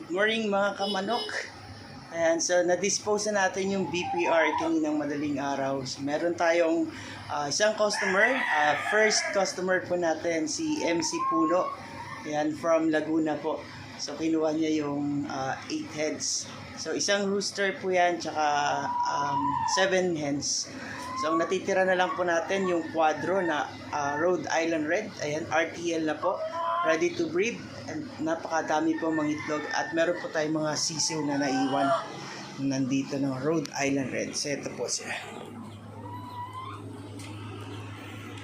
Good morning mga kamanok. Ayan, so na-dispose na natin yung BPR kaninang madaling araw. So, meron tayong isang customer. First customer po natin, si MC Puno. Ayan, from Laguna po. So kinuha niya yung 8 heads. So isang rooster po yan, tsaka 7 hens. So ang natitira na lang po natin yung quadro na Rhode Island Red. Ayan, RTL na po. Ready to breed. And napakadami po mga itlog. At meron po tayong mga sisiw na naiwan. Nandito ng Rhode Island Red. So ito po siya.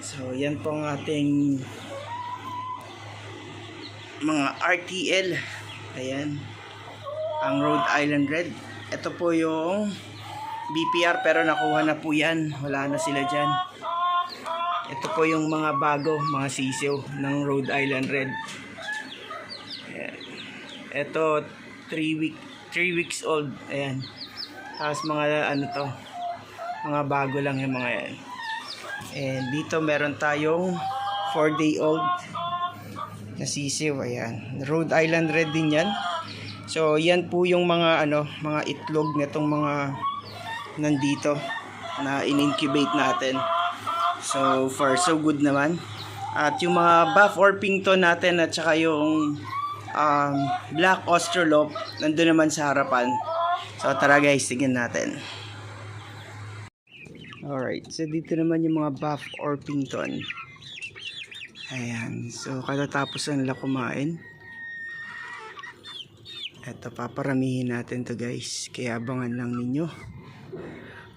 So yan po ang ating mga RTL. Ayan. Ang Rhode Island Red. Ito po yung BPR pero nakuha na po yan. Wala na sila dyan. Ito po yung mga bago, mga sisiw ng Rhode Island Red. Ayan. Ito 3 weeks old. Ayan. Tapos mga ano to, mga bago lang yung mga yan. And dito meron tayong 4-day-old na sisiw. Ayan. Rhode Island Red din yan. So yan po yung mga ano, mga itlog nitong mga nandito na in-incubate natin. So far so good naman. At yung mga buff Orpington natin at saka yung black Australorp nandun naman sa harapan. So tara guys, tingnan natin. Alright, so dito naman yung mga buff Orpington. Ayan, so katatapos na nila kumain. Eto, paparamihin natin to guys, kaya abangan lang ninyo.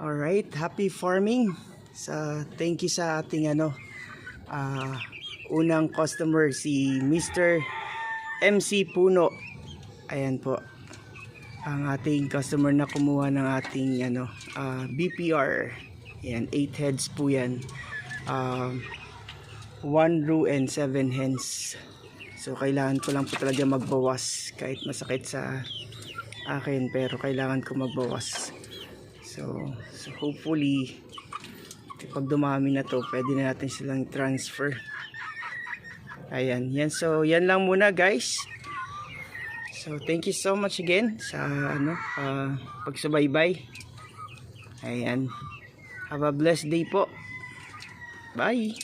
Alright, happy farming. So, thank you sa ating unang customer, si Mr. MC Puno. Ayan po ang ating customer na kumuha ng ating BPR. Ayan, 8 heads po yan. 1 roux and 7 hens. So kailangan ko lang po talaga magbawas kahit masakit sa akin, pero kailangan ko magbawas. So hopefully pag dumami na to, pwede na natin silang transfer. Ayan, yan. So yan lang muna guys. So thank you so much again sa pagsubaybay. Ayan, have a blessed day po. Bye.